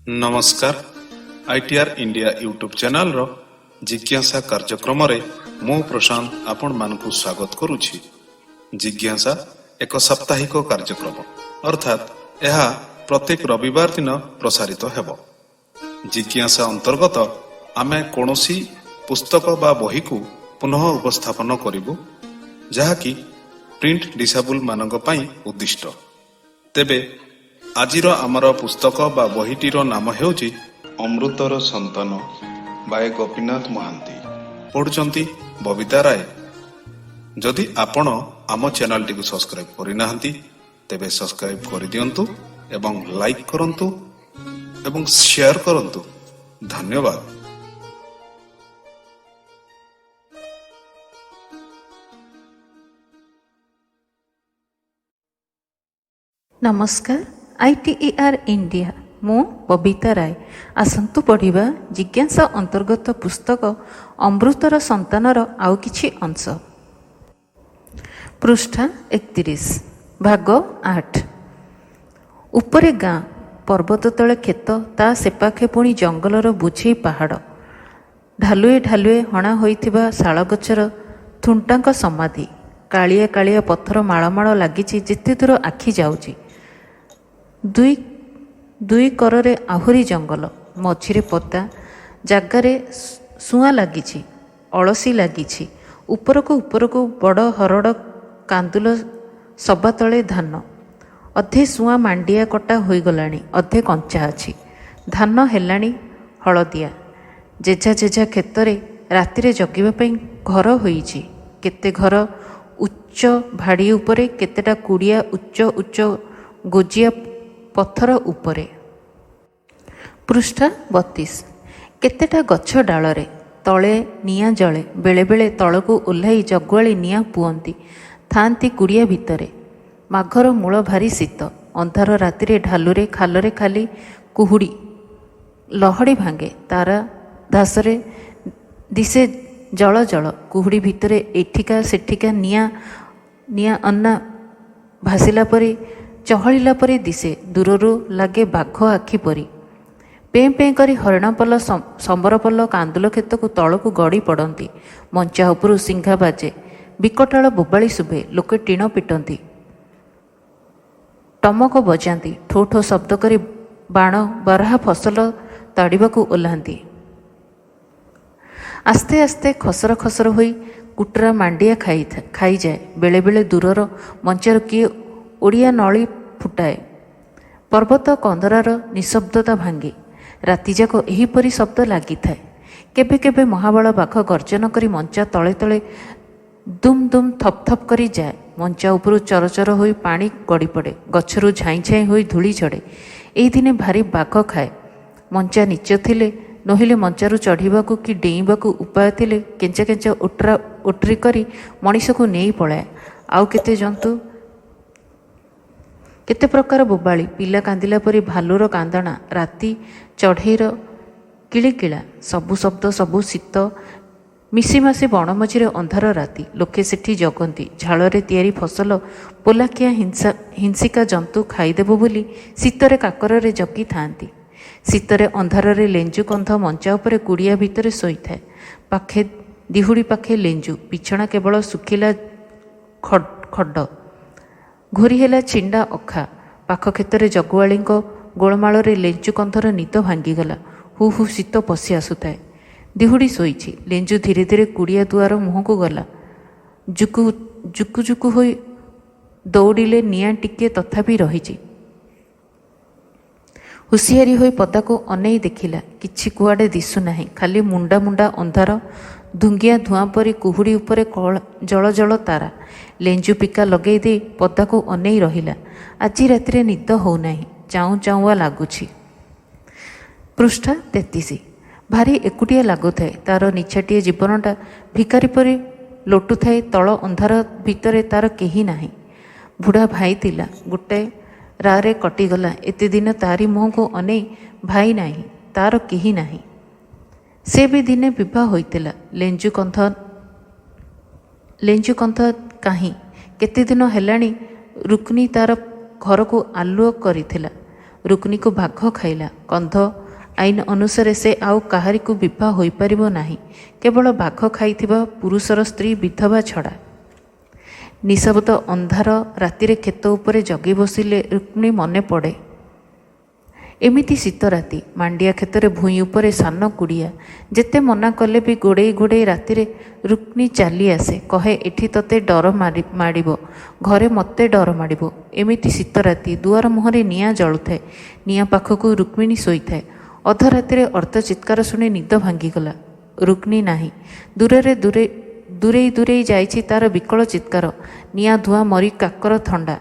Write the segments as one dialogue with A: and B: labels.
A: नमस्कार ITR India YouTube channel रो जिज्ञासा कार्यक्रम रे मु प्रशांत आपण मानकु स्वागत करूछि। जिज्ञासा एक साप्ताहिक कार्यक्रम अर्थात यह प्रत्येक रविवार दिन प्रसारित हेबो। जिज्ञासा अंतर्गत आमे कोनोसी पुस्तक बा बही को पुनः उपस्थापन करिबु जहाँकि प्रिंट डिसेबल मानक पई उद्दिष्ट। तेबे आजिर आमर पुस्तक बा बहीटीर नाम हेउची अमृतर संतान बाय गोपीनाथ महांती, पढ़ुचंती बबिता राय। जदि आपण आम चैनल टी सब्सक्राइब करि नाहंती तेबे सब्सक्राइब करि दियंतु एवं लाइक करंतु एवं शेयर करंतु। धन्यवाद।
B: नमस्कार आईटीआर इंडिया मु बबिता राय। आसंतु पढ़िबा जिज्ञासा अंतर्गत पुस्तक अमृतर संतानर आउ किछि अंश। पृष्ठा 31 भाग 8। उपरे गाँ पर्वत तले खेत ता सेपाखे पुणी जंगलर बुझेई पहाड़ ढालुए ढालुए हणा होइथिबा शाल गछर थुंटांक समाधि कालिया कालिया पत्थर माळमाळ लागिछि जेते दूर आखि जाउछि। दुई करे आहुरी जंगल मझिरे पता जागारे सुआ लगी अलसी लगी उपरको उपरको बड़ हरड़ कांदुल सभा तले धान अधे सुआ मांडिया कटा हो गलानी अधे कंचा अच्छी धान हेलानी हलदिया जेझा जेझा क्षेत्रे रातिरे जगिबा घर होईछि। केते घर उच्च भाड़ी उपरे केतेटा कुड़िया उच्च उच्च गोजिया पत्थर उपरे। पृष्ठा 32 केतेटा गछ डालरे तले निआं जले बेले बेले तलकू ओह्लाई जगुआली निआं पुअंती थांती कुड़िया भितरे। माघर मूल भारी शीत अंधार रातिरे ढालुरे खालरे खाली कुहुड़ी लहड़ी भांगे तारा धासरे दिसे जल जल कुहुड़ी भितरे एठिका सेठिका निआं निआं अन्ना भासिला परी चहलिला परी दिसे दूररू लागे बाघ आखि परी। पें पें करी हरिणपल संबरपल कांदुल खेत को तलकू गड़ी पड़ती मंचा उपरू सिंघा बाजे बिकटाल बोबाली शुभे लोके टीण पिटती टमक बजाती ठो ठो शब्द करी बाण बारहा फसल ताड़ीबाकू ओह्लांती। आस्ते आस्ते खसर खसर होई कुटरा मांडिया खाई जाए बेले बेले दूरर मंचार किए ओडिया नली फुटाए। पर्वत कंदरार निशब्दता भांगे रातिजाक एहीपरी शब्द लगी थाए। केबे केबे महाबल बाघ गर्जन करी मंचा तले तले दुम दुम थप थप करी जाए। मंचा उपरू चरचर होई पानी गड़ी पड़े गछरू झाई झाई होई धूली झड़े। एई दिने भारी बाघ खाए। मंचा नीच थिले नहिले मंचारू चढ़ीबाकू कि डेईबाकू उपाय थिले केंचा केंचा ओटरा ओटरी करी मनीषको नेई पलाए। आउ केते जंतु केते प्रकार बोबाली पिला कांदिला परी भालुर कांदणा राति चढ़ईर किलिकिला सबु शब्द सबु शीत मिशीमासी बण मझिरे अंधार राति लोके सेठी जगंती झाଳରେ तियारी फसल पोलाकिया हिंसिका जंतु खाईदेव बोली शीतरे काकରରେ जगी थांती। शीतरे अंधारे लेंजु कंध मंचा उपरे कुड़िया भितरे शोईथाए। पाखे दिहुड़ी पाखे लेंजु बिछଣା केवल सुखिला खड्ड घोरी हेला छिंडा अखा पाख क्षेत्र जगुआली गोलमाल लेंजु कंधर निद भांगीगला। हु हु शीत पशि आसुए दिहुड़ी शोईछि। लेंजु धीरे धीरे कुड़िया दुआर मुह को गला। जुकु जुकु जुकु हो दौड़िले निआं टिके तथापि रही। हुसियारी हो पदा को अनेई देखिला किछि कुआडे दिशु नाही खाली मुंडा मुंडा अंधार धुंगिया धुआं परी कुहुड़ी उपरे जल जल तारा। लेंजु पिका लगई दे पदा को अनेई रहिला। आजी रातिरे निद हो नाही चाऊ चाऊआ लागुछि। पृष्ठा 33 भारी एकुटिया लागुथाए तार निछाटिए जीवनटा भिकारी परी लोटुथाए तल अंधार भितरे तार केही नाही। बुढ़ा भाई तिला गोटे रारे कटिगला एते दिन तारी मुह को अनेई भाई नाही तार केही नाही। से भी दिने विवाह होइतिला। लेंजु कंथ काहीं केते दिन हेलाणी रुक्नी तार घर को आलुओ करिथिला। ରୁକ୍ମିଣୀକୁ ବାଘ ଖାଇଲା। କନ୍ଧ ଆଇନ ଅନୁସାରେ ସେ ଆଉ କାହାରିକୁ ବିବାହ ହୋଇପାରିବ ନାହିଁ, କେବଳ ବାଘ ଖାଇଥିବା ପୁରୁଷର ସ୍ତ୍ରୀ ବିଧବା ଛଡ଼ା। ନିଶବ୍ଦ ଅନ୍ଧାର ରାତିରେ କ୍ଷେତ ଉପରେ ଜଗି ବସିଲେ ରୁକ୍ମିଣୀ ମନେ ପଡ଼େ। ଏମିତି ଶୀତ ରାତି, ମାଣ୍ଡିଆ କ୍ଷେତରେ ଭୂଇଁ ଉପରେ ସାନ କୁଡ଼ିଆ। ଯେତେ ମନା କଲେ ବି ଗୋଡ଼େଇ ଗୋଡ଼େଇ ରାତିରେ ରୁକ୍ମିଣୀ ଚାଲି ଆସେ। କହେ, ଏଠି ତତେ ଡର ମାଡ଼ିବ, ଘରେ ମୋତେ ଡର ମାଡ଼ିବ। ଏମିତି ଶୀତ ରାତି, ଦୁଆର ମୁହଁରେ ନିଆଁ ଜଳୁଥାଏ। ନିଆଁ ପାଖକୁ ରୁକ୍ମିଣୀ ଶୋଇଥାଏ। ଅଧରାତିରେ ଅର୍ଦ୍ଧ ଚିତ୍କାର ଶୁଣି ନିଦ ଭାଙ୍ଗିଗଲା। ରୁକ୍ମିଣୀ ନାହିଁ। ଦୂରେଇ ଦୂରେଇ ଯାଇଛି ତାର ବିକଳ ଚିତ୍କାର। ନିଆଁ ଧୂଆଁ ମରି କାକର ଥଣ୍ଡା।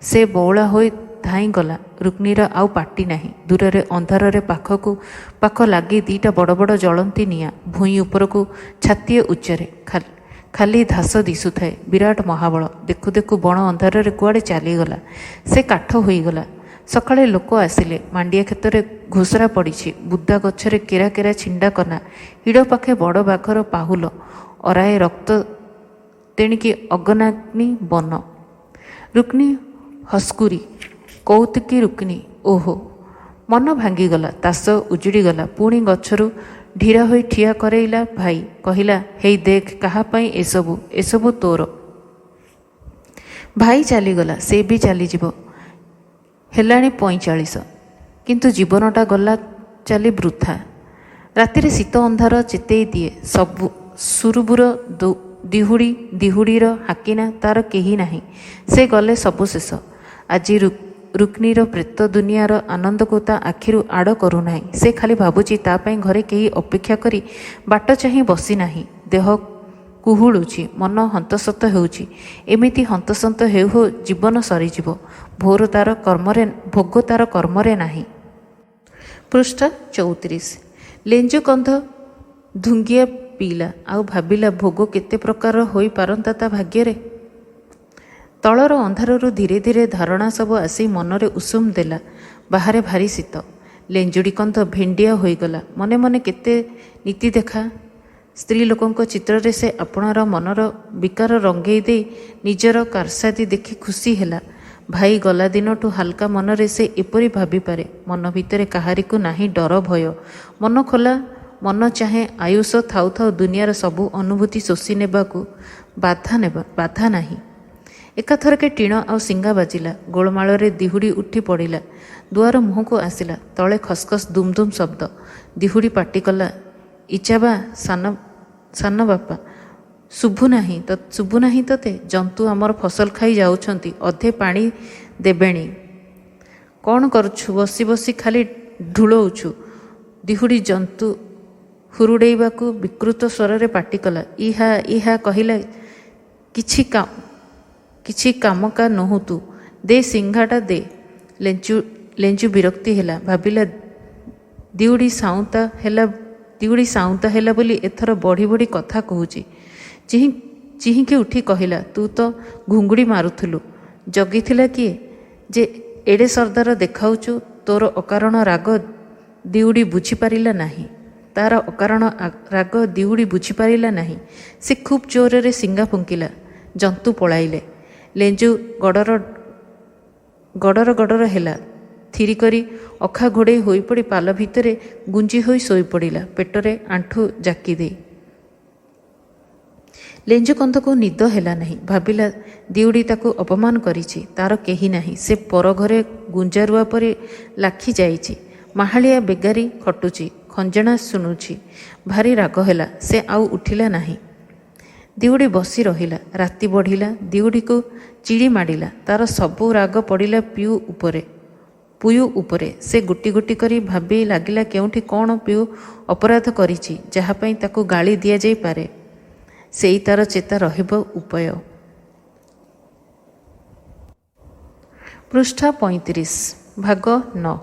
B: ସେ ବଉଳା ହୋଇ ଧାଇଁଗଲା। ରୁକ୍ମିଣୀର ଆଉ ପାଟି ନାହିଁ। ଦୂରରେ ଅନ୍ଧାରରେ ପାଖକୁ ପାଖ ଲାଗି ଦିଟା ବଡ଼ ବଡ଼ ଜଳନ୍ତି ନିଆଁ। ଭୂଇଁ ଉପରକୁ ଛାତିଏ ଉଚ୍ଚରେ ଖାଲି ଘାସ ଦିଶୁଥାଏ। ବିରାଟ ମହାବଳ। ଦେଖୁ ଦେଖୁ ବଣ ଅନ୍ଧାରରେ କୁଆଡ଼େ ଚାଲିଗଲା। ସେ କାଠ ହୋଇଗଲା। ସକାଳେ ଲୋକ ଆସିଲେ। ମାଣ୍ଡିଆ କ୍ଷେତରେ ଘୋଷରା ପଡ଼ିଛି। ବୁଦା ଗଛରେ କେରା କେରା ଛିଣ୍ଡା କନା। ହିଡ଼ ପାଖେ ବଡ଼ ବାଘର ପାହୁଲ। ଅରାଏ ରକ୍ତ ତେଣିକି ଅଗ୍ନାଗ୍ନି ବନ। ରୁକ୍ମିଣୀ ହସ୍କୁରି। କୌତୁକୀ ରୁକ୍ମିଣୀ। ଓହୋ! ମନ ଭାଙ୍ଗିଗଲା। ତାସ ଉଜୁଡ଼ିଗଲା। ପୁଣି ଗଛରୁ ଢିରା ହୋଇ ଠିଆ କରେଇଲା ଭାଇ। କହିଲା, ହେଇ ଦେଖ, କାହା ପାଇଁ ଏସବୁ ତୋର। ଭାଇ ଚାଲିଗଲା। ସେ ବି ଚାଲିଯିବ। ହେଲାଣି 45। କିନ୍ତୁ ଜୀବନଟା ଗଲା ଚାଲି ବୃଥା। ରାତିରେ ଶୀତ ଅନ୍ଧାର ଚେତେଇ ଦିଏ। ସବୁ ସୁରୁବୁର ଦିହୁଡ଼ିର ହାକିନା ତାର କେହି ନାହିଁ। ସେ ଗଲେ ସବୁ ଶେଷ। ଆଜି ରୁକ୍ମିଣୀର ପ୍ରେତ ଦୁନିଆର ଆନନ୍ଦକୁ ତା ଆଖିରୁ ଆଡ଼ କରୁନାହିଁ। ସେ ଖାଲି ଭାବୁଛି ତା ପାଇଁ ଘରେ କେହି ଅପେକ୍ଷା କରି ବାଟ ଚାହିଁ ବସିନାହିଁ। ଦେହ କୁହୁଳୁଛି, ମନ ହନ୍ତସନ୍ତ ହେଉଛି। ଏମିତି ହନ୍ତସନ୍ତ ହେଉ ହେଉ ଜୀବନ ସରିଯିବ। ଭୋଗ ତାର କର୍ମରେ ନାହିଁ। ପୃଷ୍ଠା 34। ଲେଞ୍ଜୁ କନ୍ଧ ଧୁଙ୍ଗିଆ ପିଇଲା। ଆଉ ଭାବିଲା, ଭୋଗ କେତେ ପ୍ରକାର ହୋଇପାରନ୍ତା ତା ଭାଗ୍ୟରେ। ତଳର ଅନ୍ଧାରରୁ ଧୀରେ ଧୀରେ ଧାରଣା ସବୁ ଆସି ମନରେ ଉଷୁମ ଦେଲା। ବାହାରେ ଭାରି ଶୀତ। ଲେଞ୍ଜୁଡ଼ି କନ୍ଧ ଭେଣ୍ଡିଆ ହୋଇଗଲା। ମନେ ମନେ କେତେ ନୀତି ଦେଖା ସ୍ତ୍ରୀ ଲୋକଙ୍କ ଚିତ୍ରରେ ସେ ଆପଣାର ମନର ବିକାର ରଙ୍ଗେଇ ଦେଇ ନିଜର କାରସାଦି ଦେଖି ଖୁସି ହେଲା। ଭାଇ ଗଲା ଦିନଠୁ ହାଲକା ମନରେ ସେ ଏପରି ଭାବିପାରେ। ମନ ଭିତରେ କାହାରିକୁ ନାହିଁ ଡର ଭୟ। ମନ ଖୋଲା। ମନ ଚାହେଁ ଆୟୁଷ ଥାଉ ଥାଉ ଦୁନିଆର ସବୁ ଅନୁଭୂତି ଶୋଷି ନେବାକୁ। ବାଧା ନାହିଁ। ଏକାଥରକେ ଟିଣ ଆଉ ଶିଙ୍ଗା ବାଜିଲା। ଗୋଳମାଳରେ ଦିହୁଡ଼ି ଉଠି ପଡ଼ିଲା। ଦୁଆର ମୁହଁକୁ ଆସିଲା। ତଳେ ଖସ୍ଖସ୍ ଦୁମ୍ ଦୁମ୍ ଶବ୍ଦ। ଦିହୁଡ଼ି ପାଟି କଲା, ଇଚାବା ସାନ ବାପା, ଶୁଭୁ ନାହିଁ ତତେ? ଜନ୍ତୁ ଆମର ଫସଲ ଖାଇ ଯାଉଛନ୍ତି, ଅଧେ ପାଣି ଦେବେଣି। କ'ଣ କରୁଛୁ? ବସି ବସି ଖାଲି ଢୁଳଉଛୁ। ଦିହୁଡ଼ି ଜନ୍ତୁ ହୁରୁଡ଼େଇବାକୁ ବିକୃତ ସ୍ୱରରେ ପାଟି କଲା। ଇହା କହିଲା, କିଛି କାମକା ନୋହୁଁ ତୁ। ଦେ ସିଙ୍ଘାଟା ଦେ। ଲେଞ୍ଜୁ ବିରକ୍ତି ହେଲା। ଭାବିଲା, ଦିଉଡ଼ି ସାଉଁତା ହେଲା ବୋଲି ଏଥର ବଢ଼ି ବଢ଼ି କଥା କହୁଛି। ଚିହିଁକି ଉଠି କହିଲା, ତୁ ତ ଘୁଙ୍ଗୁଡ଼ି ମାରୁଥିଲୁ। ଜଗିଥିଲା କିଏ ଯେ ଏଡ଼େ ସରଦାର ଦେଖାଉଛୁ? ତୋର ଅକାରଣ ରାଗ ଦିଉଡ଼ି ବୁଝିପାରିଲା ନାହିଁ। ତାର ଅକାରଣ ରାଗ ଦିଉଡ଼ି ବୁଝିପାରିଲା ନାହିଁ। ସେ ଖୁବ୍ ଜୋରରେ ଶିଙ୍ଗା ଫୁଙ୍କିଲା। ଜନ୍ତୁ ପଳାଇଲେ। ଲେଞ୍ଜୁ ଗଡ଼ର ହେଲା। ଥିରିକରି ଅଖା ଘୋଡ଼େଇ ହୋଇପଡ଼ି ପାଲ ଭିତରେ ଗୁଞ୍ଜି ହୋଇ ଶୋଇପଡ଼ିଲା, ପେଟରେ ଆଣ୍ଠୁ ଜାକି ଦେଇ। ଲେଞ୍ଜୁ କନ୍ଧକୁ ନିଦ ହେଲା ନାହିଁ। ଭାବିଲା, ଦିଉଡ଼ି ତାକୁ ଅପମାନ କରିଛି। ତାର କେହି ନାହିଁ। ସେ ପର ଘରେ ଗୁଞ୍ଜାରୁଆ ପରି ଲାଖି ଯାଇଛି। ମାହାଳିଆ ବେଗାରି ଖଟୁଛି। ଖଞ୍ଜଣା ଶୁଣୁଛି। ଭାରି ରାଗ ହେଲା। ସେ ଆଉ ଉଠିଲା ନାହିଁ। ଦିଉଡ଼ି ବସି ରହିଲା। ରାତି ବଢ଼ିଲା। ଦିଉଡ଼ିକୁ ଚିଡ଼ି ମାଡ଼ିଲା। ତାର ସବୁ ରାଗ ପଡ଼ିଲା ପୁୟୁ ଉପରେ। ସେ ଗୋଟି ଗୋଟି କରି ଭାବି ଲାଗିଲା, କେଉଁଠି କ'ଣ ପିଉ ଅପରାଧ କରିଛି ଯାହା ପାଇଁ ତାକୁ ଗାଳି ଦିଆଯାଇପାରେ। ସେଇ ତାର ଚେତା ରହିବ ଉପାୟ। ପୃଷ୍ଠା 35। ଭାଗ 9।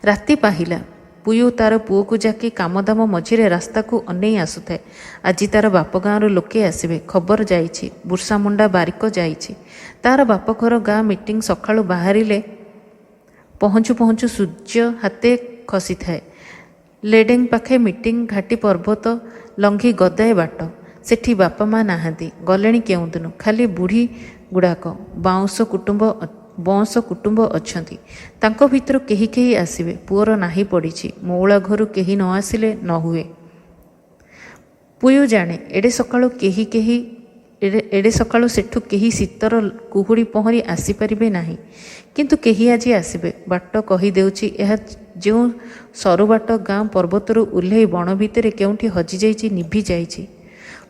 B: ରାତି ପାହିଲା। ପୁୟୁ ତାର ପୁଅକୁ ଜାକି କାମଦାମ ମଝିରେ ରାସ୍ତାକୁ ଅନେଇ ଆସୁଥାଏ। ଆଜି ତାର ବାପ ଗାଁରୁ ଲୋକେ ଆସିବେ। ଖବର ଯାଇଛି। ବୁର୍ସାମୁଣ୍ଡା ବାରିକ ଯାଇଛି। ତାର ବାପଘର ଗାଁ ମିଟିଂ ସକାଳୁ ବାହାରିଲେ ପହଞ୍ଚୁ ପହଞ୍ଚୁ ସୂର୍ଯ୍ୟ ହାତେ ଖସିଥାଏ। ଲେଡେଙ୍ଗ ପାଖେ ମିଟିଂ ଘାଟି ପର୍ବତ ଲଙ୍ଘି ଗଦାଏ ବାଟ। ସେଠି ବାପା ମା ନାହାନ୍ତି। ଗଲେଣି କେଉଁଦିନୁ। ଖାଲି ବୁଢ଼ୀ ଗୁଡ଼ାକ। ବାଉଁଶ କୁଟୁମ୍ବ ବଂଶ କୁଟୁମ୍ବ ଅଛନ୍ତି। ତାଙ୍କ ଭିତରୁ କେହି କେହି ଆସିବେ। ପୁଅର ନାହିଁ ପଡ଼ିଛି, ମଉଳା ଘରୁ କେହି ନ ଆସିଲେ ନ ହୁଏ। ପୁୟୁ ଜାଣେ ଏଡ଼େ ସକାଳୁ ସେଠୁ କେହି ଶୀତର କୁହୁଡ଼ି ପହଁରି ଆସିପାରିବେ ନାହିଁ। କିନ୍ତୁ କେହି ଆଜି ଆସିବେ। ବାଟ କହିଦେଉଛି, ଏହା ଯେଉଁ ସରୁ ବାଟ ଗାଁ ପର୍ବତରୁ ଓହ୍ଲାଇ ବଣ ଭିତରେ କେଉଁଠି ହଜିଯାଇଛି, ନିଭି ଯାଇଛି।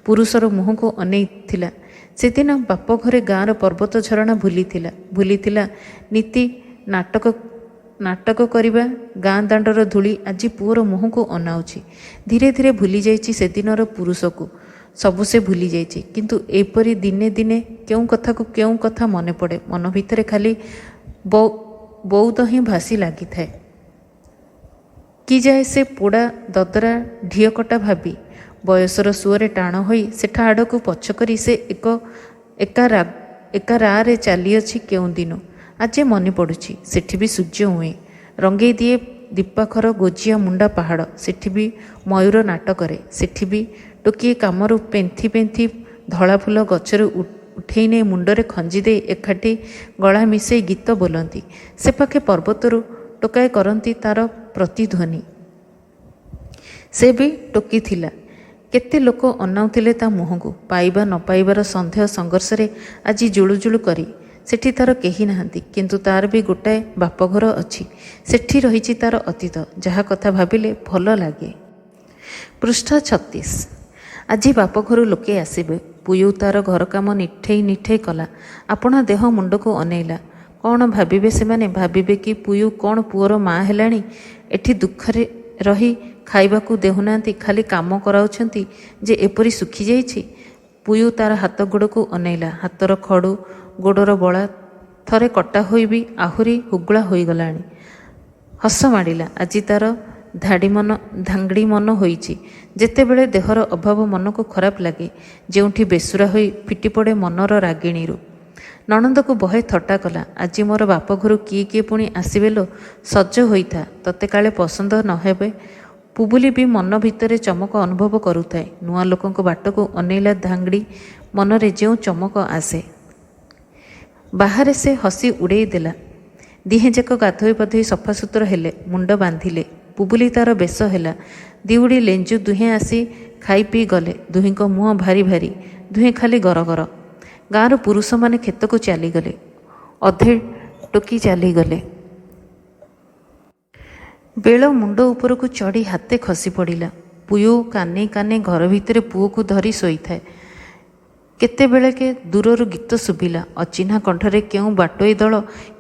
B: ପୁରୁଷର ମୁହଁକୁ ଅନେଇଥିଲା। ସେଦିନ ବାପ ଘରେ ଗାଁର ପର୍ବତ ଝରଣା ଭୁଲିଥିଲା ନୀତି ନାଟକ କରିବା। ଗାଁ ଦାଣ୍ଡର ଧୂଳି ଆଜି ପୁଅର ମୁହଁକୁ ଅନାଉଛି। ଧୀରେ ଧୀରେ ଭୁଲିଯାଇଛି ସେଦିନର ପୁରୁଷକୁ। ସବୁ ସେ ଭୁଲି ଯାଇଛି। କିନ୍ତୁ ଏପରି ଦିନେ ଦିନେ କେଉଁ କଥା ମନେ ପଡ଼େ। ମନ ଭିତରେ ଖାଲି ବଉଦ ହିଁ ଭାସି ଲାଗିଥାଏ। କି ଯାଏ ସେ ପୋଡ଼ା ଦଦରା ଢିଅକଟା ଭାବି। ବୟସର ସୁଅରେ ଟାଣ ହୋଇ ସେଠା ଆଡ଼କୁ ପଛ କରି ସେ ଏକା ରାରେ ଚାଲିଅଛି କେଉଁଦିନୁ। ଆଜି ମନେ ପଡ଼ୁଛି। ସେଠି ବି ସୂର୍ଯ୍ୟ ଉଏଁ, ରଙ୍ଗେଇ ଦିଏ ଦୀପାଖର ଗୋଜିଆ ମୁଣ୍ଡା ପାହାଡ଼। ସେଠି ବି ମୟୂର ନାଟ କରେ। ସେଠି ବି ଟୋକିଏ କାମରୁ ପେନ୍ଥି ଧଳା ଫୁଲ ଗଛରୁ ଉଠେଇ ନେଇ ମୁଣ୍ଡରେ ଖଞ୍ଜି ଦେଇ ଏକାଠି ଗଳା ମିଶାଇ ଗୀତ ବୋଲନ୍ତି। ସେପାଖେ ପର୍ବତରୁ ଟୋକାଏ କରନ୍ତି ତାର ପ୍ରତିଧ୍ୱନି। ସେ ବି ଟୋକିଥିଲା। କେତେ ଲୋକ ଅନାଉଥିଲେ ତା ମୁହଁକୁ। ପାଇବା ନ ପାଇବାର ସନ୍ଦେହ ସଂଘର୍ଷରେ ଆଜି ଜୁଳୁଜୁଳୁ କରି ସେଠି ତାର କେହି ନାହାନ୍ତି। କିନ୍ତୁ ତାର ବି ଗୋଟାଏ ବାପଘର ଅଛି। ସେଠି ରହିଛି ତାର ଅତୀତ, ଯାହା କଥା ଭାବିଲେ ଭଲ ଲାଗେ। ପୃଷ୍ଠା 36। ଆଜି ବାପଘରୁ ଲୋକେ ଆସିବେ। ପୁୟୁ ତାର ଘରକାମ ନିଠେଇ କଲା। ଆପଣା ଦେହ ମୁଣ୍ଡକୁ ଅନେଇଲା। କ'ଣ ଭାବିବେ ସେମାନେ? ଭାବିବେ କି ପୁୟୁ କ'ଣ ପୁଅର ମା ହେଲାଣି? ଏଠି ଦୁଃଖରେ ରହି ଖାଇବାକୁ ଦେଉନାହାନ୍ତି, ଖାଲି କାମ କରାଉଛନ୍ତି ଯେ ଏପରି ଶୁଖିଯାଇଛି। ପୁୟୁ ତାର ହାତ ଗୋଡ଼କୁ ଅନେଇଲା। ହାତର ଖଡ଼ୁ, ଗୋଡ଼ର ବଳା ଥରେ କଟା ହୋଇ ବି ଆହୁରି ହୁଗୁଳା ହୋଇଗଲାଣି। ହସ ମାଡ଼ିଲା। ଆଜି ତାର ଧାଙ୍ଗଡ଼ି ମନ ହୋଇଛି। ଯେତେବେଳେ ଦେହର ଅଭାବ ମନକୁ ଖରାପ ଲାଗେ, ଯେଉଁଠି ବେସୁରା ହୋଇ ଫିଟିପଡ଼େ ମନର ରାଗିଣୀରୁ। ନଣନ୍ଦକୁ ବହେ ଥଟ୍ଟା କଲା। ଆଜି ମୋର ବାପଘରୁ କିଏ ପୁଣି ଆସିବେ ଲୋ? ସଜ ହୋଇଥା, ତତେ କାଳେ ପସନ୍ଦ ନ ହେବେ। ପୁବୁଲି ବି ମନ ଭିତରେ ଚମକ ଅନୁଭବ କରୁଥାଏ। ନୂଆ ଲୋକଙ୍କ ବାଟକୁ ଅନେଇଲା। ଧାଙ୍ଗଡ଼ି ମନରେ ଯେଉଁ ଚମକ ଆସେ, ବାହାରେ ସେ ହସି ଉଡ଼େଇ ଦେଲା। ଦିହେଁଯାକ ଗାଧୋଇ ପାଧୋଇ ସଫାସୁତୁରା ହେଲେ, ମୁଣ୍ଡ ବାନ୍ଧିଲେ। ପୁବୁଲି ତାର ବେଶ ହେଲା। ଦିଉଡ଼ି ଲେଞ୍ଜୁ ଦୁହେଁ ଆସି ଖାଇ ପିଇ ଗଲେ। ଦୁହିଁଙ୍କ ମୁହଁ ଭାରି, ଦୁହେଁ ଖାଲି ଗରଗର। ଗାଁର ପୁରୁଷମାନେ କ୍ଷେତକୁ ଚାଲିଗଲେ। ଅଧେ ଟୋକି ଚାଲିଗଲେ। ବେଳ ମୁଣ୍ଡ ଉପରକୁ ଚଢ଼ି ହାତେ ଖସି ପଡ଼ିଲା। ପୁୟୁ କାନେଇ ଘର ଭିତରେ ପୁଅକୁ ଧରି ଶୋଇଥାଏ। କେତେବେଳକେ ଦୂରରୁ ଗୀତ ଶୁଭିଲା। ଅଚିହ୍ନା କଣ୍ଠରେ କେଉଁ ବାଟୋଇ ଦଳ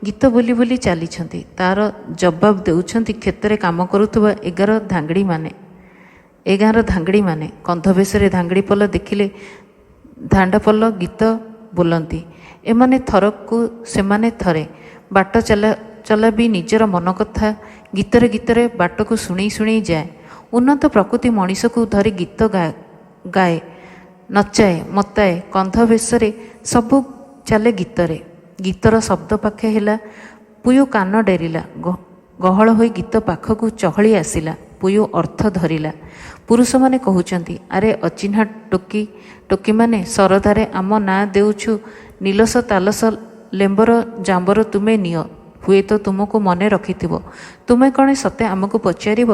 B: ଗୀତ ବୋଲି ଚାଲିଛନ୍ତି। ତାର ଜବାବ ଦେଉଛନ୍ତି କ୍ଷେତରେ କାମ କରୁଥିବା ଏ ଗାଁର ଧାଙ୍ଗଡ଼ିମାନେ। କନ୍ଧବେଶରେ ଧାଙ୍ଗଡ଼ି ପଲ ଦେଖିଲେ ଦାଣ୍ଡପଲ ଗୀତ ବୋଲନ୍ତି। ଏମାନେ ଥରକୁ ସେମାନେ ଥରେ। ବାଟ ଚଲା ବି ନିଜର ମନ କଥା ଗୀତରେ ବାଟକୁ ଶୁଣେଇ ଯାଏ। ଉନ୍ନତ ପ୍ରକୃତି ମଣିଷକୁ ଧରି ଗୀତ ଗାଏ, ନଚାଏ, ମତାଏ। କନ୍ଧ ବେଶରେ ସବୁ ଚାଲେ ଗୀତରେ। ଗୀତର ଶବ୍ଦ ପାଖେ ହେଲା। ପୁୟୁ କାନ ଡେରିଲା। ଗହଳ ହୋଇ ଗୀତ ପାଖକୁ ଚହଳି ଆସିଲା। ପୁୟୁ ଅର୍ଥ ଧରିଲା। ପୁରୁଷମାନେ କହୁଛନ୍ତି, ଆରେ ଅଚିହ୍ନା ଟୋକିମାନେ, ସରଦାରେ ଆମ ନାଁ ଦେଉଛୁ। ନିଲସ ତାଲସ ଲେମ୍ବର ଜାମ୍ବର ତୁମେ ନିଅ। ହୁଏତ ତୁମକୁ ମନେ ରଖିଥିବ। ତୁମେ କ'ଣ ସତେ ଆମକୁ ପଚାରିବ?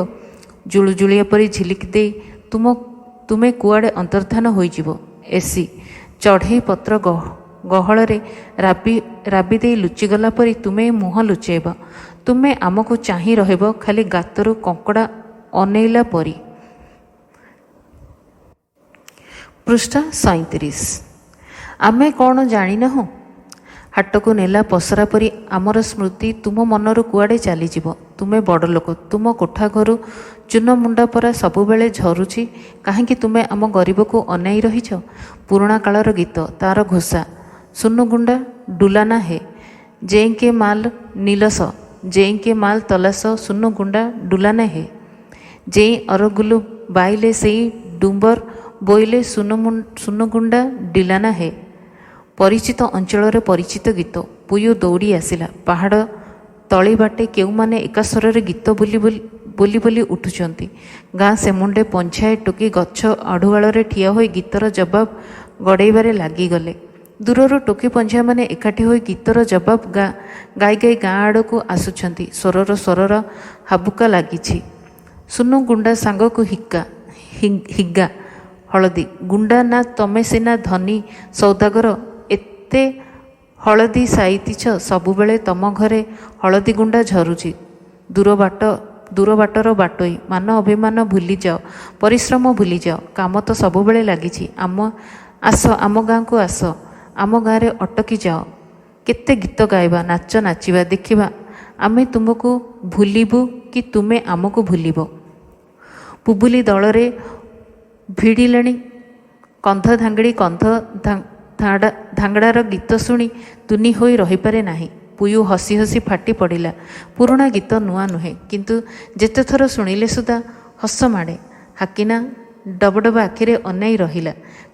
B: ଜୁଳୁଜୁଳିଆ ପରି ଝିଲିକି ଦେଇ ତୁମେ କୁଆଡ଼େ ଅନ୍ତର୍ଦ୍ଧାନ ହୋଇଯିବ। ଏସି ଚଢ଼େଇ ପତ୍ର ଗହଳରେ ରାବି ଦେଇ ଲୁଚିଗଲା ପରି ତୁମେ ମୁହଁ ଲୁଚେଇବ। ତୁମେ ଆମକୁ ଚାହିଁ ରହିବ ଖାଲି ଗାତରୁ କଙ୍କଡ଼ା ଅନେଇଲା ପରି। ପୃଷ୍ଠା 37। ଆମେ କ'ଣ ଜାଣିନାହୁଁ? ହାଟକୁ ନେଲା ପସରା ପରି ଆମର ସ୍ମୃତି ତୁମ ମନରୁ କୁଆଡ଼େ ଚାଲିଯିବ। ତୁମେ ବଡ଼ ଲୋକ। ତୁମ କୋଠା ଘରୁ ଚୂନମୁଣ୍ଡା ପରା ସବୁବେଳେ ଝରୁଛି। କାହିଁକି ତୁମେ ଆମ ଗରିବକୁ ଅନାଇ ରହିଛ? ପୁରୁଣା କାଳର ଗୀତ, ତାର ଘୋଷା। ସୁନୁଗୁଣ୍ଡା ଡୁଲାନା ହେ, ଜେଇଁକେ ମାଲ ନିଲସ, ଜେଇଁକେ ମାଲ ତଲାସ, ସୁନୁଗୁଣ୍ଡା ଡୁଲାନା ହେ। ଜେଇଁ ଅରଗୁଲୁ ବାଇଲେ ସେଇ ଡୁମ୍ବର ବୋଇଲେ ସୁନୁଗୁଣ୍ଡା ଡିଲାନା ହେ। ପରିଚିତ ଅଞ୍ଚଳରେ ପରିଚିତ ଗୀତ। ପୁୟୁ ଦୌଡ଼ି ଆସିଲା। ପାହାଡ଼ ତଳି ବାଟେ କେଉଁମାନେ ଏକାସ୍ୱରରେ ଗୀତ ବୋଲି ଉଠୁଛନ୍ତି। ଗାଁ ସେମୁଣ୍ଡେ ପଞ୍ଝାଏ ଟୋକି ଗଛ ଆଢ଼ୁଆଳରେ ଠିଆ ହୋଇ ଗୀତର ଜବାବ ଗଡ଼େଇବାରେ ଲାଗିଗଲେ। ଦୂରରୁ ଟୋକି ପଞ୍ଝାମାନେ ଏକାଠି ହୋଇ ଗୀତର ଜବାବ ଗାଇ ଗାଇ ଗାଁ ଆଡ଼କୁ ଆସୁଛନ୍ତି। ସ୍ୱରର ହାବୁକା ଲାଗିଛି। ସୁନୁ ଗୁଣ୍ଡା ସାଙ୍ଗକୁ ହିଗା ହଳଦୀ ଗୁଣ୍ଡା ନା ତମେ ସିନା ଧନୀ ସୌଦାଗର, ଏତେ ହଳଦୀ ସାଇତିଛ, ସବୁବେଳେ ତମ ଘରେ ହଳଦୀ ଗୁଣ୍ଡା ଝରୁଛି। ଦୂର ବାଟର ବାଟୋଇ, ମାନ ଅଭିମାନ ଭୁଲିଯାଅ, ପରିଶ୍ରମ ଭୁଲିଯାଅ, କାମ ତ ସବୁବେଳେ ଲାଗିଛି। ଆସ ଆମ ଗାଁକୁ ଆସ, ଆମ ଗାଁରେ ଅଟକି ଯାଅ। କେତେ ଗୀତ ଗାଇବା, ନାଚ ନାଚିବା, ଦେଖିବା ଆମେ ତୁମକୁ ଭୁଲିବୁ କି ତୁମେ ଆମକୁ ଭୁଲିବ। ପୁବୁଲି ଦଳରେ ଭିଡ଼ିଲେଣି କନ୍ଧ ଧାଙ୍ଗିଡ଼ି। କନ୍ଧ ଧାଙ୍ଗଡ଼ାର ଗୀତ ଶୁଣି ତୁନି ହୋଇ ରହିପାରେ ନାହିଁ। ପୁୟୁ ହସି ହସି ଫାଟି ପଡ଼ିଲା। ପୁରୁଣା ଗୀତ, ନୂଆ ନୁହେଁ, କିନ୍ତୁ ଯେତେଥର ଶୁଣିଲେ ସୁଦ୍ଧା ହସ ମାଡ଼େ। ହାକିନା ଡବଡବ ଆଖିରେ ଅନାଇ ରହିଲା।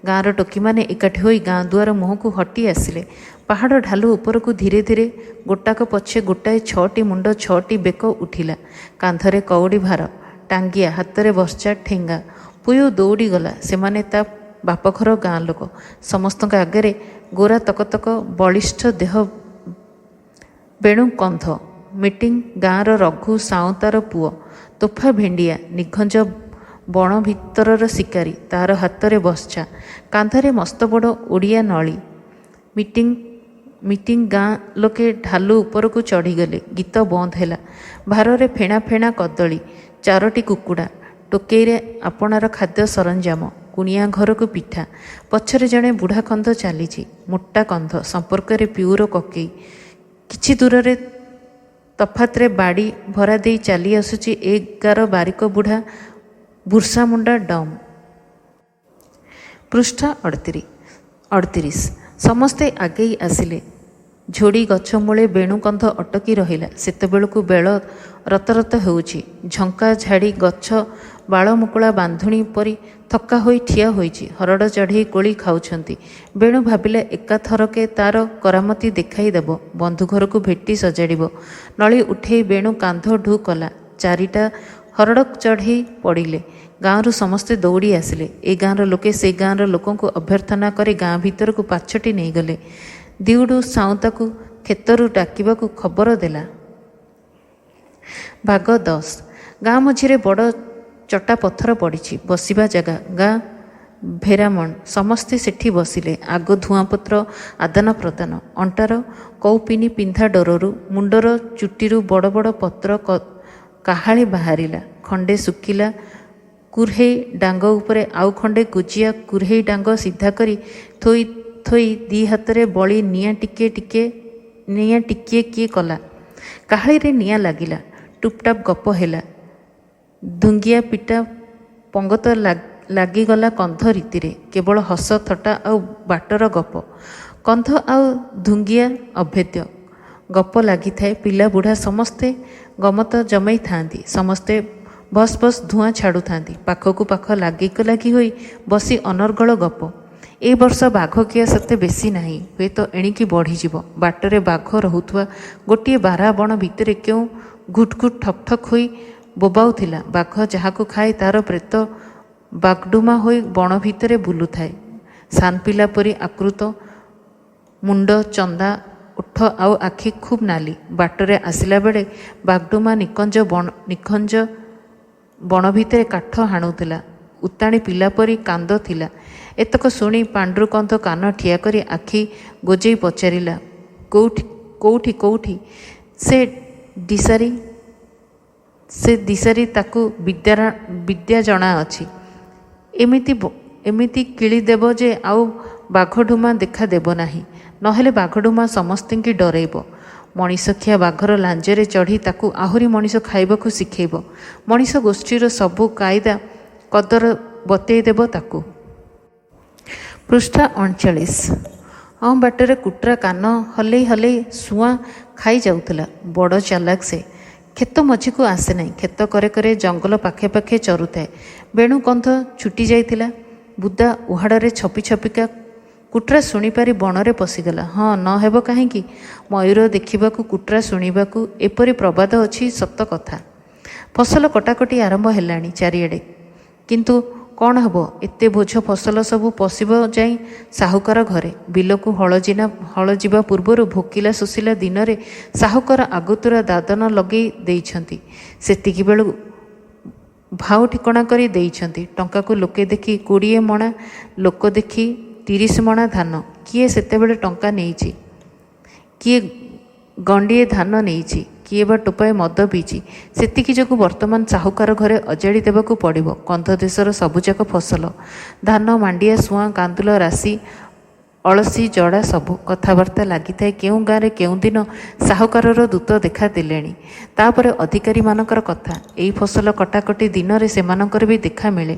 B: ଗାଁର ଟୋକିମାନେ ଏକାଠି ହୋଇ ଗାଁ ଦୁଆର ମୁହଁକୁ ହଟି ଆସିଲେ। ପାହାଡ଼ ଢାଲୁ ଉପରକୁ ଧୀରେ ଧୀରେ ଗୋଟାକ ପଛେ ଗୋଟାଏ 6ଟି ମୁଣ୍ଡ 6ଟି ବେକ ଉଠିଲା। କାନ୍ଧରେ କଉଡ଼ି ଭାର, ଟାଙ୍ଗିଆ, ହାତରେ ବର୍ଷା ଠେଙ୍ଗା। ପୁୟୁ ଦୌଡ଼ିଗଲା। ସେମାନେ ତା ବାପଘର ଗାଁ ଲୋକ। ସମସ୍ତଙ୍କ ଆଗରେ ଗୋରା ତକତକ ବଳିଷ୍ଠ ଦେହ ବେଣୁ କନ୍ଧ। ମିଟିଂ ଗାଁର ରଘୁ ସାଉତାର ପୁଅ। ତୋଫା ଭେଣ୍ଡିଆ, ନିଘଞ୍ଚ ବଣ ଭିତରର ଶିକାରୀ। ତାର ହାତରେ ବର୍ଷା, କାନ୍ଧରେ ମସ୍ତବଡ଼ ଓଡ଼ିଆ ନଳୀ। ମିଟିଂ ଗାଁ ଲୋକେ ଢାଲୁ ଉପରକୁ ଚଢ଼ିଗଲେ। ଗୀତ ବନ୍ଦ ହେଲା। ଭାରରେ ଫେଣା ଫେଣା କଦଳୀ, 4ଟି କୁକୁଡ଼ା, ଟୋକେଇରେ ଆପଣାର ଖାଦ୍ୟ ସରଞ୍ଜାମ, କୁଣିଆ ଘରକୁ ପିଠା। ପଛରେ ଜଣେ ବୁଢ଼ା କନ୍ଧ ଚାଲିଛି। ମୋଟା କନ୍ଧ ସମ୍ପର୍କରେ ପିଉର କକେଇ। କିଛି ଦୂରରେ ତଫାତରେ ବାଡ଼ି ଭରା ଦେଇ ଚାଲି ଆସୁଛି ଏ ଗାଁର ବାରିକ ବୁଢ଼ା ବୁର୍ସାମୁଣ୍ଡା ଡମ୍। ପୃଷ୍ଠା 38। ସମସ୍ତେ ଆଗେଇ ଆସିଲେ। ଝୋଡ଼ି ଗଛ ମୂଳେ ବେଣୁକନ୍ଧ ଅଟକି ରହିଲା। ସେତେବେଳକୁ ବେଳ ରତରତ ହେଉଛି। ଝଙ୍କା ଝାଡ଼ି ଗଛ ବାଳମୁକୁଳା ବାନ୍ଧୁଣୀ ପରି ଥକ୍କା ହୋଇ ଠିଆ ହୋଇଛି। ହରଡ଼ ଚଢ଼େଇ କୋଳି ଖାଉଛନ୍ତି। ବେଣୁ ଭାବିଲା ଏକାଥରକେ ତାର କରାମତି ଦେଖାଇ ଦେବ। ବନ୍ଧୁ ଘରକୁ ଭେଟି ସଜାଡ଼ିବ। ନଳି ଉଠେଇ ବେଣୁ କାନ୍ଧ ଢୁ କଲା। 4ଟା ହରଡ଼ ଚଢ଼େଇ ପଡ଼ିଲେ। ଗାଁରୁ ସମସ୍ତେ ଦୌଡ଼ି ଆସିଲେ। ଏ ଗାଁର ଲୋକେ ସେ ଗାଁର ଲୋକଙ୍କୁ ଅଭ୍ୟର୍ଥନା କରି ଗାଁ ଭିତରକୁ ପାଛୋଟି ନେଇଗଲେ। ଦିଉଡୁ ସାଉତାକୁ କ୍ଷେତରୁ ଡାକିବାକୁ ଖବର ଦେଲା। ଭାଗ 10। ଗାଁ ମଝିରେ ବଡ଼ ଚଟା ପଥର ପଡ଼ିଛି। ବସିବା ଜାଗା। ଗାଁ ଭେରାମଣ। ସମସ୍ତେ ସେଠି ବସିଲେ। ଆଗ ଧୂଆଁପତ୍ର ଆଦାନ ପ୍ରଦାନ। ଅଣ୍ଟାର କୌପିନି ପିନ୍ଧା ଡରରୁ, ମୁଣ୍ଡର ଚୁଟିରୁ ବଡ଼ ବଡ଼ ପତ୍ର କାହାଳି ବାହାରିଲା। ଖଣ୍ଡେ ଶୁଖିଲା କୁର୍ହେଇ ଡାଙ୍ଗ ଉପରେ ଆଉ ଖଣ୍ଡେ କୁଜିଆ କୁର୍ହେଇ ଡାଙ୍ଗ ସିଧା କରି ଥୋଇ 2 ହାତରେ ବଳି ନିଆଁ ଟିକିଏ କିଏ କଲା। କାହାଳିରେ ନିଆଁ ଲାଗିଲା। ଟୁପ୍ଟାପ୍ ଗପ ହେଲା। ଧୁଙ୍ଗିଆ ପିଟା ପଙ୍ଗତ ଲାଗିଗଲା କନ୍ଧ ରୀତିରେ। କେବଳ ହସ ଥଟ୍ଟା ଆଉ ବାଟର ଗପ। କନ୍ଧ ଆଉ ଧୁଙ୍ଗିଆ ଅଭେଦ୍ୟ। ଗପ ଲାଗିଥାଏ। ପିଲା ବୁଢ଼ା ସମସ୍ତେ ଗମତ ଜମେଇଥାନ୍ତି। ସମସ୍ତେ ଭସ୍ ଭସ୍ ଧୂଆଁ ଛାଡ଼ୁଥାନ୍ତି। ପାଖକୁ ପାଖ ଲାଗି ହୋଇ ବସି ଅନର୍ଗଳ ଗପ। ଏ ବର୍ଷ ବାଘ କିଆ ସେତେ ବେଶୀ ନାହିଁ। ହୁଏତ ଏଣିକି ବଢ଼ିଯିବ। ବାଟରେ ବାଘ ରହୁଥିବା ଗୋଟିଏ ବାରା ବଣ ଭିତରେ କେଉଁ ଘୁଟ୍ଘୁଟ୍ ଠକ୍ ଠକ୍ ହୋଇ ବୋବାଉଥିଲା। ବାଘ ଯାହାକୁ ଖାଏ ତାର ପ୍ରେତ ବାଗ୍ଡୁମା ହୋଇ ବଣ ଭିତରେ ବୁଲୁଥାଏ। ସାନପିଲା ପରି ଆକୃତ, ମୁଣ୍ଡ ଚନ୍ଦା, ଓଠ ଆଉ ଆଖି ଖୁବ୍ ନାଲି। ବାଟରେ ଆସିଲା ବେଳେ ବାଗ୍ଡୁମା ନିଖଞ୍ଜ ବଣ ଭିତରେ କାଠ ହାଣୁଥିଲା। ଉତାଣି ପିଲା ପରି କାନ୍ଦ ଥିଲା। ଏତକ ଶୁଣି ପାଣ୍ଡୁ କନ୍ଧ କାନ ଠିଆ କରି ଆଖି ଗୋଜେଇ ପଚାରିଲା, କୋଉଠି? ସେ ଦିଶାରୀ ତାକୁ ବିଦ୍ୟା ଜଣା ଅଛି। ଏମିତି କିଳି ଦେବ ଯେ ଆଉ ବାଘଡୁମା ଦେଖା ଦେବ ନାହିଁ। ନହେଲେ ବାଘଡୁମା ସମସ୍ତଙ୍କୁ ଡରେଇବ। ମଣିଷଖିଆ ବାଘର ଲାଞ୍ଜରେ ଚଢ଼ି ତାକୁ ଆହୁରି ମଣିଷ ଖାଇବାକୁ ଶିଖେଇବ। ମଣିଷ ଗୋଷ୍ଠୀର ସବୁ କାଇଦା କଦର ବତେଇ ଦେବ ତାକୁ। ପୃଷ୍ଠା 39। ବାଟରେ କୁଟ୍ରା କାନ ହଲେଇ ସୁଆଁ ଖାଇ ଯାଉଥିଲା। ବଡ଼ ଚାଲାକ ସେ। କ୍ଷେତ ମଝିକୁ ଆସେ ନାହିଁ। କ୍ଷେତ କରେ ଜଙ୍ଗଲ ପାଖେ ପାଖେ ଚରୁଥାଏ। ବେଣୁ କନ୍ଧ ଛୁଟି ଯାଇଥିଲା। ବୁଦା ଉହାଡ଼ରେ ଛପିକା କୁଟ୍ରା ଶୁଣିପାରି ବଣରେ ପଶିଗଲା। ହଁ, ନ ହେବ କାହିଁକି? ମୟୂର ଦେଖିବାକୁ, କୁଟ୍ରା ଶୁଣିବାକୁ, ଏପରି ପ୍ରବାଦ ଅଛି। ସତ କଥା। ଫସଲ କଟାକଟି ଆରମ୍ଭ ହେଲାଣି ଚାରିଆଡ଼େ। କିନ୍ତୁ କ'ଣ ହେବ? ଏତେ ବୋଝ ଫସଲ ସବୁ ପଶିବ ଯାଇ ସାହୁକାର ଘରେ। ବିଲକୁ ହଳ ଯିବା ପୂର୍ବରୁ ଭୋକିଲା ଶୋଷିଲା ଦିନରେ ସାହୁକାର ଆଗତୁରା ଦାଦନ ଲଗେଇ ଦେଇଛନ୍ତି। ସେତିକି ବେଳୁ ଭାଉ ଠିକଣା କରି ଦେଇଛନ୍ତି। ଟଙ୍କାକୁ ଲୋକେ ଦେଖି 20 ମଣା, ଲୋକ ଦେଖି 30 ମଣା ଧାନ। କିଏ ସେତେବେଳେ ଟଙ୍କା ନେଇଛି, କିଏ ଗଣ୍ଡିଏ ଧାନ ନେଇଛି, କିଏ ବା ଟୋପାଏ ମଦ ପିଇଛି। ସେତିକି ଯୋଗୁଁ ବର୍ତ୍ତମାନ ସାହୁକାର ଘରେ ଅଜାଡ଼ି ଦେବାକୁ ପଡ଼ିବ କନ୍ଧ ଦେଶର ସବୁଯାକ ଫସଲ। ଧାନ, ମାଣ୍ଡିଆ, ସୁଆଁ, କାନ୍ଦୁଲ, ରାଶି, ଅଳସୀ, ଜଡ଼ା ସବୁ। କଥାବାର୍ତ୍ତା ଲାଗିଥାଏ କେଉଁ ଗାଁରେ କେଉଁଦିନ ସାହୁକାରର ଦୂତ ଦେଖା ଦେଲେଣି। ତାପରେ ଅଧିକାରୀମାନଙ୍କର କଥା। ଏଇ ଫସଲ କଟାକଟି ଦିନରେ ସେମାନଙ୍କର ବି ଦେଖା ମିଳେ।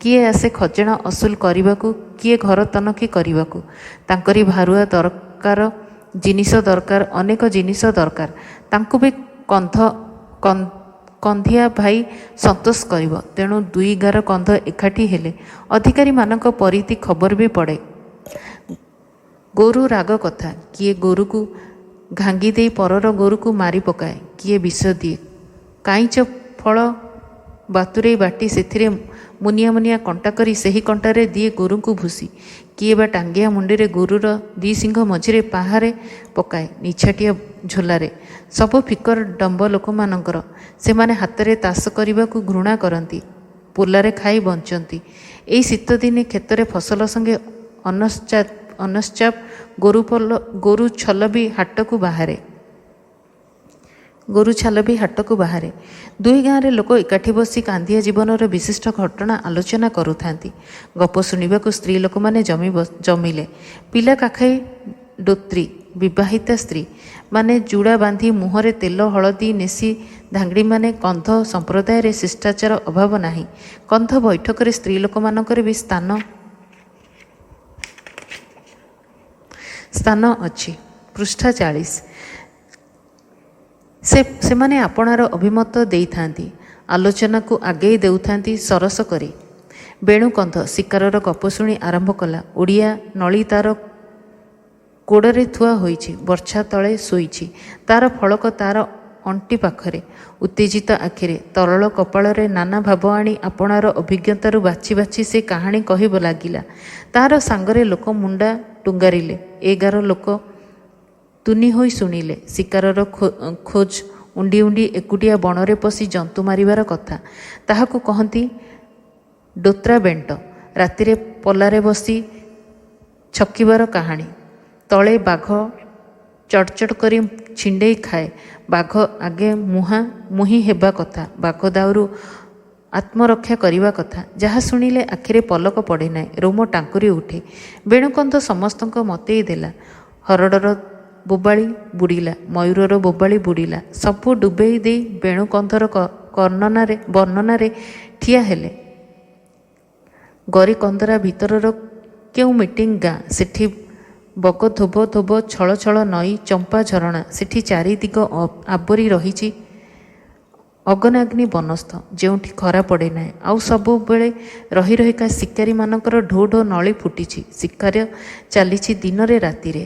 B: କିଏ ଆସେ ଖଜଣା ଅସୁଲ କରିବାକୁ, କିଏ ଘର ତନଖି କରିବାକୁ। ତାଙ୍କରି ଭାରୁଆ ଦରକାର, ଜିନିଷ ଦରକାର, ଅନେକ ଜିନିଷ ଦରକାର। ତାଙ୍କୁ ବି କନ୍ଧିଆ ଭାଇ ସନ୍ତୋଷ କରିବ। ତେଣୁ 2 ଗାର କନ୍ଧ ଏକାଠି ହେଲେ ଅଧିକାରୀମାନଙ୍କ ପରିତି ଖବର ବି ପଡ଼େ। ଗୋରୁ ରାଗ କଥା। କିଏ ଗୋରୁକୁ ଘାଙ୍ଗି ଦେଇ ପରର ଗୋରୁକୁ ମାରି ପକାଏ, କିଏ ବିଷ ଦିଏ। କାଇଁଚ ଫଳ ବାତୁରେଇ ବାଟି ସେଥିରେ ମୁନିଆ ମୁନିଆ କଣ୍ଟା କରି ସେହି କଣ୍ଟାରେ ଦିଏ ଗୋରୁଙ୍କୁ ଭୁସି। କିଏ ବା ଟାଙ୍ଗିଆ ମୁଣ୍ଡିରେ ଗୋରୁର 2 ଶିଙ୍ଘ ମଝିରେ ପାହାରେ ପକାଏ ନିଛାଟିଆ ଝୋଲାରେ। ସବୁ ଫିକର ଡମ୍ବ ଲୋକମାନଙ୍କର। ସେମାନେ ହାତରେ ତାସ କରିବାକୁ ଘୃଣା କରନ୍ତି, ପୋଲାରେ ଖାଇ ବଞ୍ଚନ୍ତି। ଏଇ ଶୀତଦିନେ କ୍ଷେତରେ ଫସଲ ସଙ୍ଗେ ଅନଶ୍ଚାପ ଗୋରୁ ଛଲ ବି ହାଟକୁ ବାହାରେ। 2 ଗାଁରେ ଲୋକ ଏକାଠି ବସି କାନ୍ଦିଆ ଜୀବନର ବିଶିଷ୍ଟ ଘଟଣା ଆଲୋଚନା କରୁଥାନ୍ତି। ଗପ ଶୁଣିବାକୁ ସ୍ତ୍ରୀ ଲୋକମାନେ ଜମିଲେ। ପିଲା କାଖାଇ ଡୋତ୍ରୀ ବିବାହିତା ସ୍ତ୍ରୀ ମାନେ ଜୁଡ଼ା ବାନ୍ଧି ମୁହଁରେ ତେଲ ହଳଦୀ ନେସି ଧାଙ୍ଗଡ଼ିମାନେ। କନ୍ଧ ସମ୍ପ୍ରଦାୟରେ ଶିଷ୍ଟାଚାର ଅଭାବ ନାହିଁ। କନ୍ଧ ବୈଠକରେ ସ୍ତ୍ରୀ ଲୋକମାନଙ୍କର ବି ସ୍ଥାନ ଅଛି। ପୃଷ୍ଠା 40। ସେମାନେ ଆପଣାର ଅଭିମତ ଦେଇଥାନ୍ତି, ଆଲୋଚନାକୁ ଆଗେଇ ଦେଉଥାନ୍ତି ସରସ କରି। ବେଣୁ କନ୍ଧ ଶିକାରର ଗପ ଶୁଣି ଆରମ୍ଭ କଲା। ଓଡ଼ିଆ ନଳୀ ତାର କୋଡ଼ରେ ଥୁଆ ହୋଇଛି, ବର୍ଚ୍ଛା ତଳେ ଶୋଇଛି। ତାର ଫଳକ ତାର ଅଣ୍ଟି ପାଖରେ। ଉତ୍ତେଜିତ ଆଖିରେ, ତରଳ କପାଳରେ ନାନା ଭାବ ଆଣି ଆପଣାର ଅଭିଜ୍ଞତାରୁ ବାଛି ବାଛି ସେ କାହାଣୀ କହିବ ଲାଗିଲା। ତାର ସାଙ୍ଗରେ ଲୋକ ମୁଣ୍ଡା ଟୁଙ୍ଗାରିଲେ। 1 ଗାର ଲୋକ ତୁନି ହୋଇ ଶୁଣିଲେ। ଶିକାରର ଖୋଜ। ଉଣ୍ଡି ଉଣ୍ଡି ଏକୁଟିଆ ବଣରେ ପଶି ଜନ୍ତୁ ମାରିବାର କଥା। ତାହାକୁ କହନ୍ତି ଡୋତ୍ରା ବେଣ୍ଟ। ରାତିରେ ପଲାରେ ବସି ଛକିବାର କାହାଣୀ। ତଳେ ବାଘ ଚଡ଼ଚଡ଼ କରି ଛିଣ୍ଡେଇ ଖାଏ। ବାଘ ଆଗେ ମୁହିଁ ହେବା କଥା। ବାଘ ଦାଉରୁ ଆତ୍ମରକ୍ଷା କରିବା କଥା। ଯାହା ଶୁଣିଲେ ଆଖିରେ ପଲକ ପଡ଼େ ନାହିଁ, ରୋମ ଟାଙ୍କୁରି ଉଠେ। ବେଣୁକନ୍ଧ ସମସ୍ତଙ୍କ ମତେଇ ଦେଲା। ହରଡ଼ର ବୋବାଳି ବୁଡ଼ିଲା, ମୟୂରର ବୋବାଳି ବୁଡ଼ିଲା। ସବୁ ଡୁବେଇ ଦେଇ ବେଣୁକନ୍ଧର ବର୍ଣ୍ଣନାରେ ଠିଆ ହେଲେ। ଗରିକନ୍ଦରା ଭିତରର କେଉଁ ମିଟିଂ ଗାଁ। ସେଠି ବଗ ଧୋବ ଧୋବ ଛଳ ଛଳ ନଈ, ଚମ୍ପା ଝରଣା। ସେଠି 4 ଦିଗ ଆବୋରି ରହିଛି ଅଗନାଗ୍ନି ବନସ୍ଥ, ଯେଉଁଠି ଖରା ପଡ଼େ ନାହିଁ। ଆଉ ସବୁବେଳେ ରହି ରହିକା ଶିକାରୀମାନଙ୍କର ଢୋ ଢୋ ନଳି ଫୁଟିଛି। ଶିକାର ଚାଲିଛି ଦିନରେ ରାତିରେ।